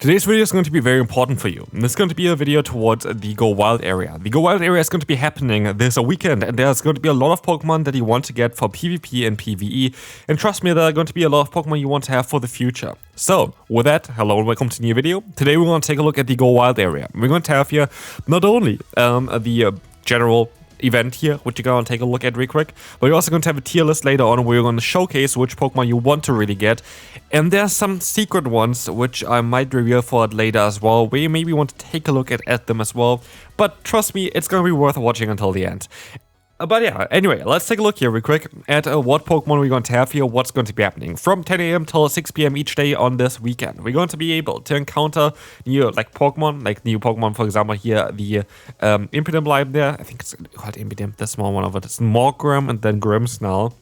Today's video is going to be very important for you. This is going to be a video towards the Go Wild area. The Go Wild area is going to be happening this weekend, and there's going to be a lot of Pokemon that you want to get for PvP and PvE. And trust me, there are going to be a lot of Pokemon you want to have for the future. So, with that, hello and welcome to a new video. Today we're going to take a look at the Go Wild area. We're going to have here not only the general event here, which you're going to take a look at real quick, but you're also going to have a tier list later on where you're going to showcase which Pokemon you want to really get, and there's some secret ones which I might reveal for it later as well, where you maybe want to take a look at them as well, but trust me, it's going to be worth watching until the end. But yeah, anyway, let's take a look here real quick at what Pokemon we're going to have here, what's going to be happening. From 10 AM till 6 PM each day on this weekend, we're going to be able to encounter new new Pokemon, for example here, the Impidimp line there, I think it's called Impidimp, the small one of it, it's Morgram and then Grimmsnarl.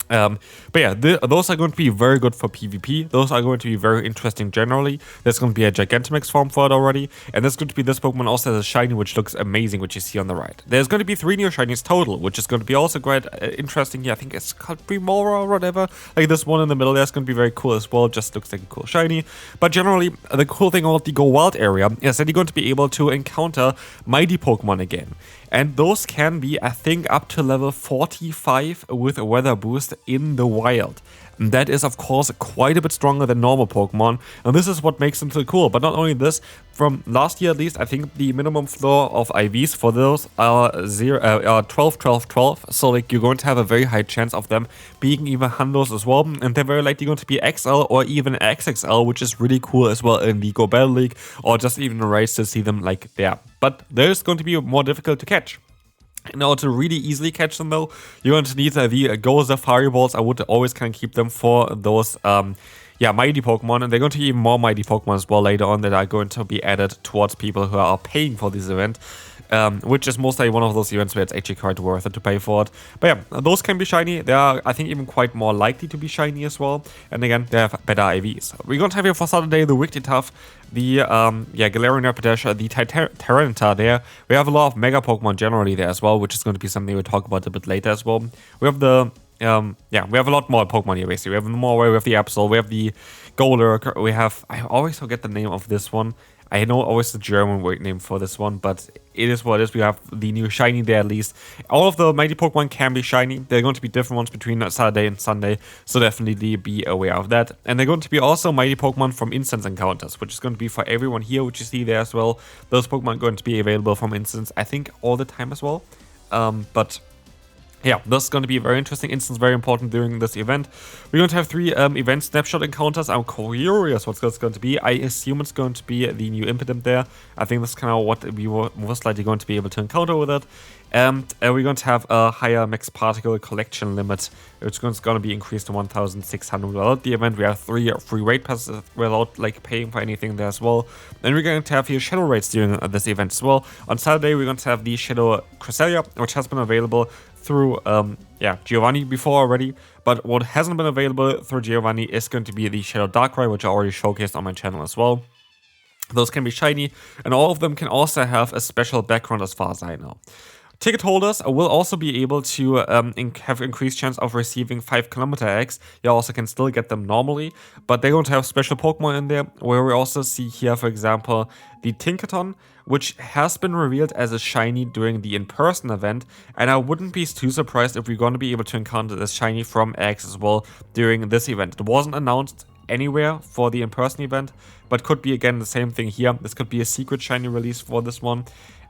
But yeah, those are going to be very good for PvP. Those are going to be very interesting generally. There's going to be a Gigantamax form for it already. And there's going to be this Pokemon also has a shiny, which looks amazing, which you see on the right. There's going to be 3 new shinies total, which is going to be also quite interesting here. I think it's called Primora or whatever. Like this one in the middle there is going to be very cool as well. Just looks like a cool shiny. But generally, the cool thing about the Go Wild area is that you're going to be able to encounter mighty Pokemon again. And those can be, I think, up to level 45 with a weather boost in the wild. And that is, of course, quite a bit stronger than normal Pokemon. And this is what makes them so cool. But not only this, from last year at least, I think the minimum floor of IVs for those are 12, 12, 12. So like you're going to have a very high chance of them being even Hundos as well. And they're very likely going to be XL or even XXL, which is really cool as well in the Go Battle League. Or just even a race to see them like there. But there's going to be more difficult to catch. In order to really easily catch them though, you're going to need the Go Safari Balls. I would always kind of keep them for those mighty Pokemon, and they're going to be even more mighty Pokemon as well later on that are going to be added towards people who are paying for this event. Which is mostly one of those events where it's actually quite worth it to pay for it. But yeah, those can be shiny. They are, I think, even quite more likely to be shiny as well. And again, they have better IVs. We're going to have here for Saturday the Wigglytuff, the Galarian Rapidash, the Tyranitar there. We have a lot of Mega Pokemon generally there as well, which is going to be something we'll talk about a bit later as well. We have the we have a lot more Pokemon here basically. We have the Morway, we have the Absol, we have the Golurk, we have, I always forget the name of this one. I know always the German word name for this one, but it is what it is. We have the new shiny there at least. All of the mighty Pokemon can be shiny. They're going to be different ones between Saturday and Sunday, so definitely be aware of that. And they're going to be also mighty Pokemon from instance encounters, which is going to be for everyone here, which you see there as well. Those Pokemon are going to be available from instance, I think, all the time as well. But yeah, this is going to be a very interesting instance, very important during this event. We're going to have 3 event snapshot encounters. I'm curious what that's going to be. I assume it's going to be the new Impidimp there. I think that's kind of what we were most likely going to be able to encounter with it. And we're going to have a higher max particle collection limit, which is going to be increased to 1,600 without the event. We have 3 free raid passes without like paying for anything there as well. Then we're going to have here shadow raids during this event as well. On Saturday, we're going to have the Shadow Cresselia, which has been available through Giovanni before already, but what hasn't been available through Giovanni is going to be the Shadow Darkrai, which I already showcased on my channel as well. Those can be shiny, and all of them can also have a special background as far as I know. Ticket holders will also be able to have increased chance of receiving 5km eggs. You also can still get them normally, but they're going to have special Pokemon in there, where we also see here, for example, the Tinkaton, which has been revealed as a shiny during the in-person event, and I wouldn't be too surprised if we're going to be able to encounter this shiny from eggs as well during this event. It wasn't announced anywhere for the in-person event, but could be again the same thing here. This could be a secret shiny release for this one.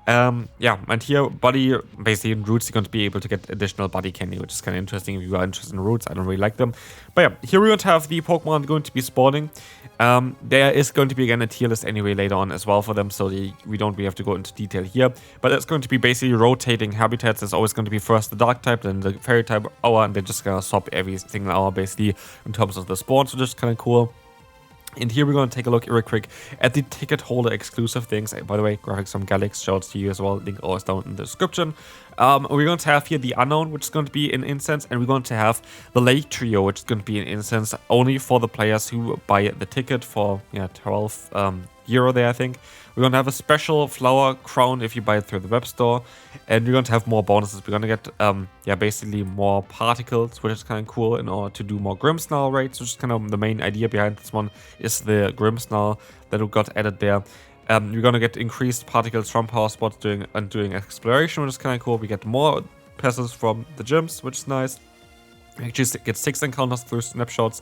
And here, Buddy, basically in Roots, you're going to be able to get additional Buddy Candy, which is kind of interesting if you are interested in Roots. I don't really like them. But yeah, here we're going to have the Pokemon going to be spawning. There is going to be, again, a tier list anyway later on as well for them, so we don't really have to go into detail here. But it's going to be basically rotating habitats. There's always going to be first the Dark type, then the Fairy type hour, and they're just going to swap every single hour, basically, in terms of the spawns, which is kind of cool. And here we're going to take a look real quick at the ticket holder exclusive things. By the way, graphics from Galax, shouts to you as well. Link always down in the description. We're going to have here the Unknown, which is going to be an instance, and we're going to have the Lake Trio, which is going to be an instance only for the players who buy the ticket for 12 euro there, I think. We're going to have a special flower crown if you buy it through the web store. And we're going to have more bonuses. We're going to get, basically more particles, which is kind of cool in order to do more Grimmsnarl raids, which is kind of the main idea behind this one, is the Grimmsnarl that got added there. We're going to get increased particles from power spots doing exploration, which is kind of cool. We get more passes from the gyms, which is nice. We actually get 6 encounters through snapshots.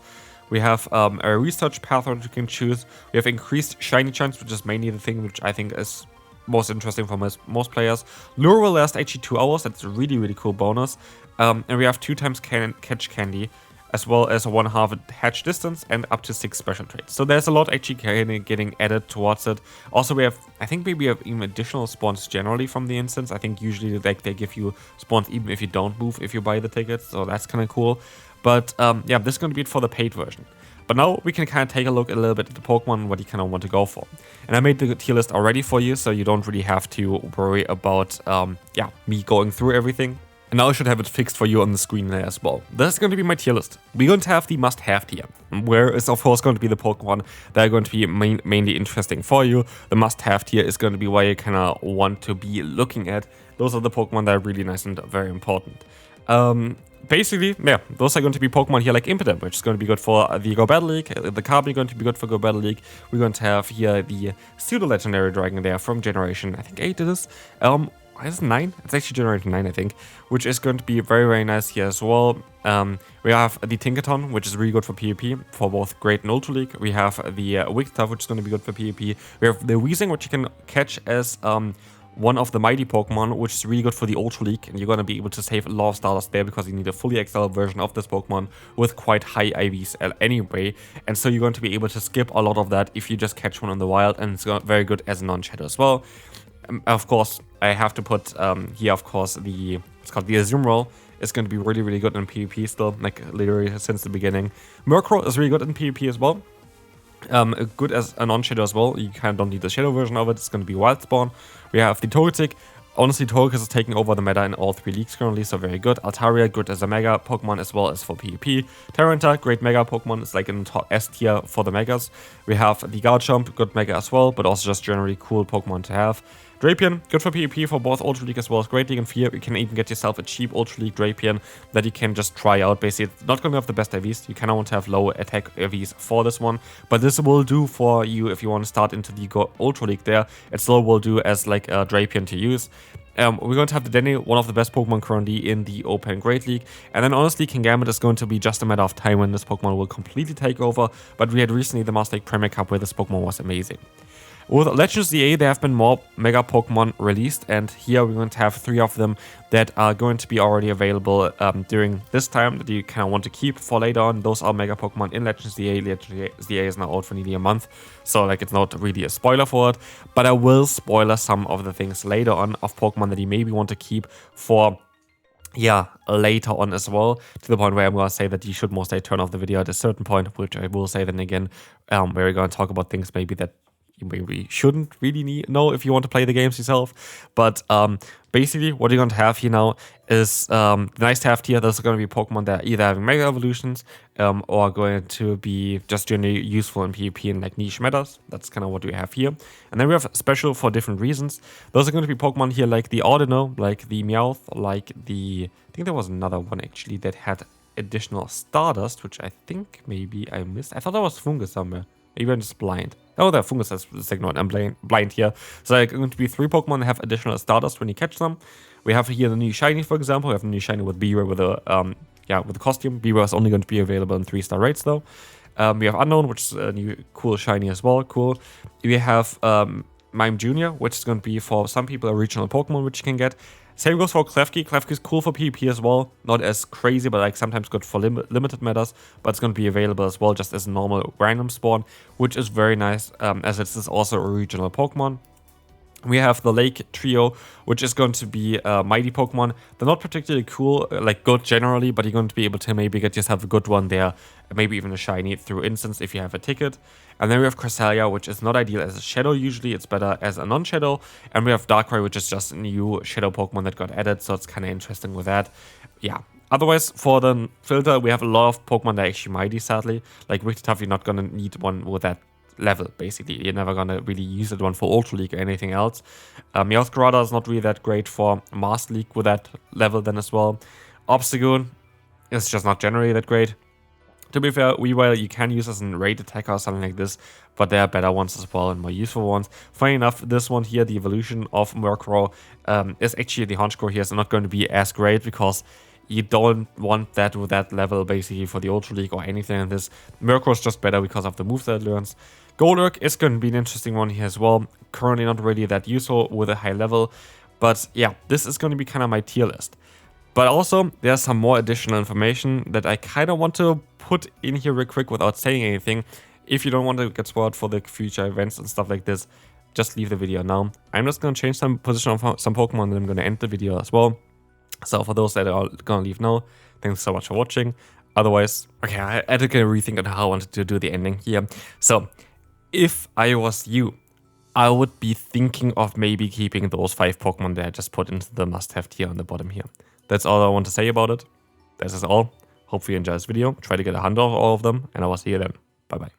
We have a research path that you can choose. We have increased shiny chance, which is mainly the thing which I think is most interesting for most players. Lure will last actually 2 hours. That's a really, really cool bonus. And we have 2 times catch candy, as well as a 1/2 hatch distance and up to 6 special traits. So there's a lot actually getting added towards it. Also, we have, I think maybe we have even additional spawns generally from the instance. I think usually they give you spawns even if you don't move, if you buy the tickets. So that's kind of cool. But yeah, this is going to be it for the paid version. But now we can kind of take a look a little bit at the Pokemon, what you kind of want to go for. And I made the tier list already for you, so you don't really have to worry about me going through everything. And now I should have it fixed for you on the screen there as well. This is going to be my tier list. We're going to have the must-have tier, where is of course going to be the Pokemon that are going to be mainly interesting for you. The must-have tier is going to be why you kind of want to be looking at. Those are the Pokemon that are really nice and very important. Basically, yeah, those are going to be Pokemon here like Impidimp, which is going to be good for the Go Battle League. The Carbon is going to be good for Go Battle League. We're going to have here the Pseudo-Legendary Dragon there from Generation, I think 8 it is. Is it 9? It's actually Generation 9, I think, which is going to be very, very nice here as well. We have the Tinkaton, which is really good for PvP, for both Great and Ultra League. We have the Wigglytuff, which is going to be good for PvP. We have the Weezing, which you can catch as one of the mighty Pokemon, which is really good for the Ultra League, and you're going to be able to save a lot of starters there because you need a fully XL version of this Pokemon with quite high IVs anyway, and so you're going to be able to skip a lot of that if you just catch one in the wild, and it's very good as a non-shadow as well. Of course, I have to put here, of course, it's called the Azumarill. It's going to be really, really good in PvP still, like literally since the beginning. Murkrow is really good in PvP as well. Good as a non-shadow as well. You kind of don't need the shadow version of it. It's going to be wild spawn. We have the Togetic. Honestly, Togekiss is taking over the meta in all 3 leagues currently, so very good. Altaria, good as a mega Pokemon as well as for PvP. Tyranitar, great mega Pokemon. It's like in the top S tier for the megas. We have the Garchomp, good mega as well, but also just generally cool Pokemon to have. Drapion, good for PvP for both Ultra League as well as Great League and Fear. You can even get yourself a cheap Ultra League Drapion that you can just try out. Basically, it's not going to have the best IVs. You kind of want to have low attack IVs for this one. But this will do for you if you want to start into the Ultra League there. It still will do as like a Drapion to use. We're going to have the Denny, one of the best Pokemon currently in the Open Great League. And then honestly, Kingambit is going to be just a matter of time when this Pokemon will completely take over. But we had recently the Master League Premier Cup where this Pokemon was amazing. With Legends DA, there have been more Mega Pokemon released, and here we're going to have 3 of them that are going to be already available during this time that you kind of want to keep for later on. Those are Mega Pokemon in Legends DA. Legends DA is now out for nearly a month, so like it's not really a spoiler for it, but I will spoiler some of the things later on of Pokemon that you maybe want to keep for later on as well, to the point where I'm going to say that you should mostly turn off the video at a certain point, which I will say then again, where we're going to talk about things maybe that you maybe shouldn't really know if you want to play the games yourself. But basically what you're going to have here now is nice to have tier. There's going to be Pokemon that are either having Mega Evolutions or going to be just generally useful in PvP and like niche metas. That's kind of what we have here. And then we have special for different reasons. Those are going to be Pokemon here like the Audino, like the Meowth, like the... I think there was another one actually that had additional Stardust, which I think maybe I missed. I thought there was Fungus somewhere. Maybe I'm just blind. Oh, the Fungus has the second one. I'm blind here. So there are going to be 3 Pokemon that have additional Stardust when you catch them. We have here the new Shiny, for example. We have the new Shiny with Beaver with a with the costume. Beaver is only going to be available in 3-star rates though. We have Unknown, which is a new cool Shiny as well. Cool. We have Mime Jr., which is going to be for some people a regional Pokemon which you can get. Same goes for Klefki. Klefki is cool for PvP as well. Not as crazy, but like sometimes good for limited metas. But it's going to be available as well just as a normal random spawn, which is very nice as it is also a regional Pokemon. We have the Lake Trio, which is going to be mighty Pokemon. They're not particularly cool, like good generally, but you're going to be able to maybe get yourself a good one there, maybe even a shiny through instance if you have a ticket. And then we have Cresselia, which is not ideal as a shadow usually, it's better as a non-shadow. And we have Darkrai, which is just a new shadow Pokemon that got added, so it's kind of interesting with that. Yeah. Otherwise, for the filter, we have a lot of Pokemon that are actually mighty, sadly. Like Wigglytuff, you're not going to need one with that level, basically. You're never gonna really use that one for Ultra League or anything else. Meowscarada is not really that great for Master League with that level then as well. Obstagoon is just not generally that great. To be fair, Weavile you can use as an raid attacker or something like this, but there are better ones as well and more useful ones. Funny enough, this one here, the evolution of Murkrow, is actually the Honchkrow here, so not going to be as great because you don't want that with that level basically for the Ultra League or anything like this. Murkrow is just better because of the moves that it learns. Golurk is going to be an interesting one here as well. Currently not really that useful with a high level, but yeah, this is going to be kind of my tier list. But also, there's some more additional information that I kind of want to put in here real quick without saying anything. If you don't want to get spoiled for the future events and stuff like this, just leave the video now. I'm just going to change some position of some Pokemon and I'm going to end the video as well. So for those that are going to leave now, thanks so much for watching. Otherwise, okay, I had to get a rethink on how I wanted to do the ending here. So, if I was you, I would be thinking of maybe keeping those 5 Pokemon that I just put into the must-have tier on the bottom here. That's all I want to say about it. This is all. Hopefully you enjoyed this video. Try to get 100 of all of them, and I will see you then. Bye bye.